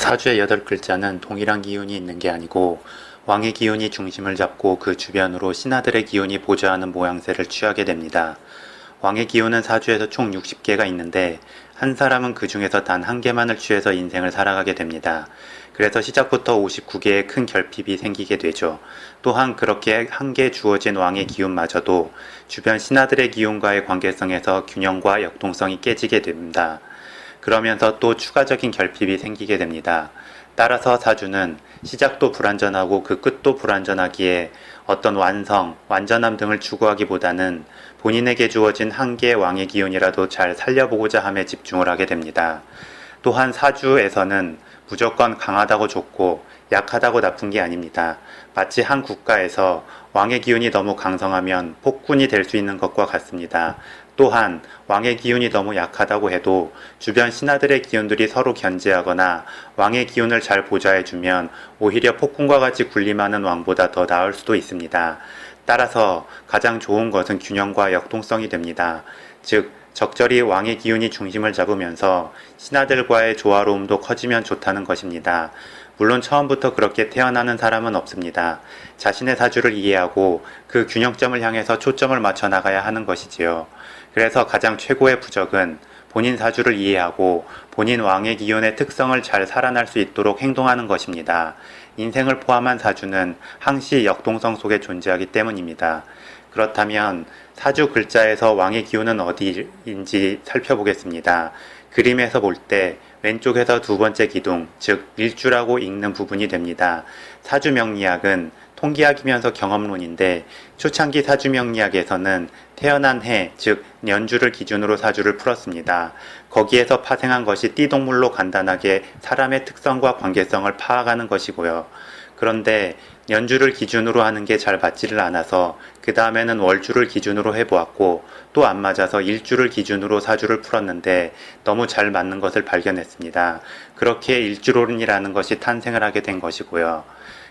사주의 8글자는 동일한 기운이 있는 게 아니고 왕의 기운이 중심을 잡고 그 주변으로 신하들의 기운이 보좌하는 모양새를 취하게 됩니다. 왕의 기운은 사주에서 총 60개가 있는데 한 사람은 그 중에서 단 한 개만을 취해서 인생을 살아가게 됩니다. 그래서 시작부터 59개의 큰 결핍이 생기게 되죠. 또한 그렇게 한 개 주어진 왕의 기운마저도 주변 신하들의 기운과의 관계성에서 균형과 역동성이 깨지게 됩니다. 그러면서 또 추가적인 결핍이 생기게 됩니다. 따라서 사주는 시작도 불완전하고 그 끝도 불완전하기에 어떤 완성, 완전함 등을 추구하기보다는 본인에게 주어진 한 개의 왕의 기운이라도 잘 살려보고자 함에 집중을 하게 됩니다. 또한 사주에서는 무조건 강하다고 좋고 약하다고 나쁜 게 아닙니다. 마치 한 국가에서 왕의 기운이 너무 강성하면 폭군이 될 수 있는 것과 같습니다. 또한 왕의 기운이 너무 약하다고 해도 주변 신하들의 기운들이 서로 견제하거나 왕의 기운을 잘 보좌해주면 오히려 폭군과 같이 군림하는 왕보다 더 나을 수도 있습니다. 따라서 가장 좋은 것은 균형과 역동성이 됩니다. 즉 적절히 왕의 기운이 중심을 잡으면서 신하들과의 조화로움도 커지면 좋다는 것입니다. 물론 처음부터 그렇게 태어나는 사람은 없습니다. 자신의 사주를 이해하고 그 균형점을 향해서 초점을 맞춰 나가야 하는 것이지요. 그래서 가장 최고의 부적은 본인 사주를 이해하고 본인 왕의 기운의 특성을 잘 살아날 수 있도록 행동하는 것입니다. 인생을 포함한 사주는 항시 역동성 속에 존재하기 때문입니다. 그렇다면 사주 글자에서 왕의 기운은 어디인지 살펴보겠습니다. 그림에서 볼 때 왼쪽에서 두 번째 기둥, 즉 일주라고 읽는 부분이 됩니다. 사주명리학은 통계학이면서 경험론인데 초창기 사주명리학에서는 태어난 해, 즉 년주를 기준으로 사주를 풀었습니다. 거기에서 파생한 것이 띠동물로 간단하게 사람의 특성과 관계성을 파악하는 것이고요. 그런데 연주를 기준으로 하는 게 잘 맞지를 않아서 그 다음에는 월주를 기준으로 해보았고 또 안 맞아서 일주를 기준으로 사주를 풀었는데 너무 잘 맞는 것을 발견했습니다. 그렇게 일주론이라는 것이 탄생을 하게 된 것이고요.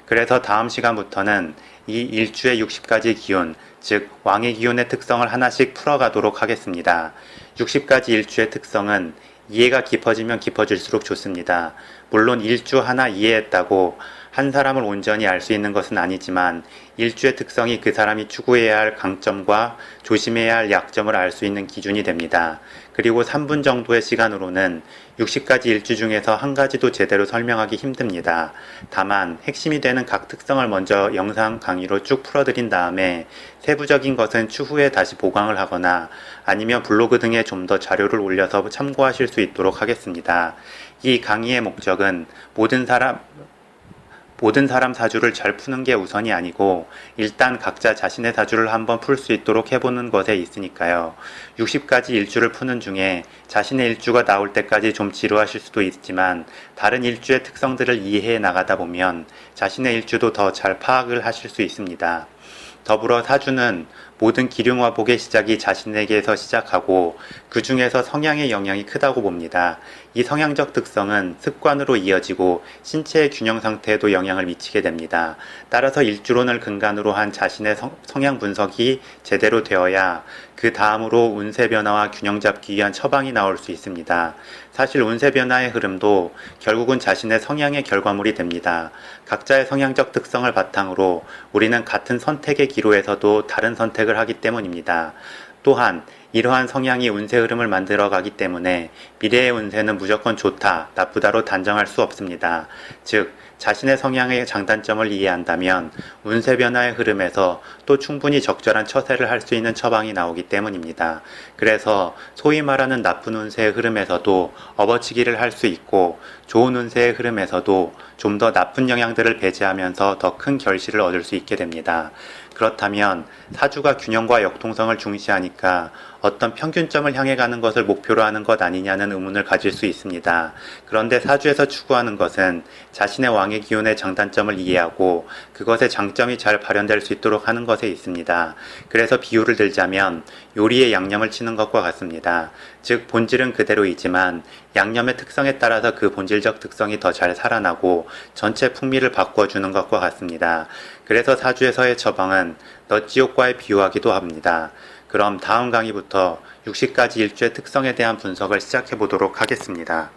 그래서 다음 시간부터는 이 일주의 60가지 기운, 즉 왕의 기운의 특성을 하나씩 풀어가도록 하겠습니다. 60가지 일주의 특성은 이해가 깊어지면 깊어질수록 좋습니다. 물론 일주 하나 이해했다고 한 사람을 온전히 알 수 있는 것은 아니지만 일주의 특성이 그 사람이 추구해야 할 강점과 조심해야 할 약점을 알 수 있는 기준이 됩니다. 그리고 3분 정도의 시간으로는 60가지 일주 중에서 한 가지도 제대로 설명하기 힘듭니다. 다만 핵심이 되는 각 특성을 먼저 영상 강의로 쭉 풀어드린 다음에 세부적인 것은 추후에 다시 보강을 하거나 아니면 블로그 등에 좀 더 자료를 올려서 참고하실 수 있도록 하겠습니다. 이 강의의 목적은 모든 사람 사주를 잘 푸는 게 우선이 아니고 일단 각자 자신의 사주를 한번 풀 수 있도록 해보는 것에 있으니까요. 60가지 일주를 푸는 중에 자신의 일주가 나올 때까지 좀 지루하실 수도 있지만 다른 일주의 특성들을 이해해 나가다 보면 자신의 일주도 더 잘 파악을 하실 수 있습니다. 더불어 사주는 모든 기륭화복의 시작이 자신에게서 시작하고 그 중에서 성향의 영향이 크다고 봅니다. 이 성향적 특성은 습관으로 이어지고 신체의 균형 상태에도 영향을 미치게 됩니다. 따라서 일주론을 근간으로 한 자신의 성향 분석이 제대로 되어야 그 다음으로 운세 변화와 균형 잡기 위한 처방이 나올 수 있습니다. 사실 운세 변화의 흐름도 결국은 자신의 성향의 결과물이 됩니다. 각자의 성향적 특성을 바탕으로 우리는 같은 선택의 기로에서도 다른 선택을 하기 때문입니다. 또한 이러한 성향이 운세 흐름을 만들어 가기 때문에 미래의 운세는 무조건 좋다, 나쁘다로 단정할 수 없습니다. 즉, 자신의 성향의 장단점을 이해한다면 운세 변화의 흐름에서 또 충분히 적절한 처세를 할 수 있는 처방이 나오기 때문입니다. 그래서 소위 말하는 나쁜 운세의 흐름에서도 업어치기를 할 수 있고 좋은 운세의 흐름에서도 좀 더 나쁜 영향들을 배제하면서 더 큰 결실을 얻을 수 있게 됩니다. 그렇다면 사주가 균형과 역동성을 중시하니까 어떤 평균점을 향해 가는 것을 목표로 하는 것 아니냐는 의문을 가질 수 있습니다. 그런데 사주에서 추구하는 것은 자신의 왕의 기운의 장단점을 이해하고 그것의 장점이 잘 발현될 수 있도록 하는 것에 있습니다. 그래서 비유를 들자면 요리에 양념을 치는 것과 같습니다. 즉 본질은 그대로이지만 양념의 특성에 따라서 그 본질적 특성이 더 잘 살아나고 전체 풍미를 바꿔주는 것과 같습니다. 그래서 사주에서의 처방은 넛지옥과의 비유하기도 합니다. 그럼 다음 강의부터 60가지 일주의 특성에 대한 분석을 시작해 보도록 하겠습니다.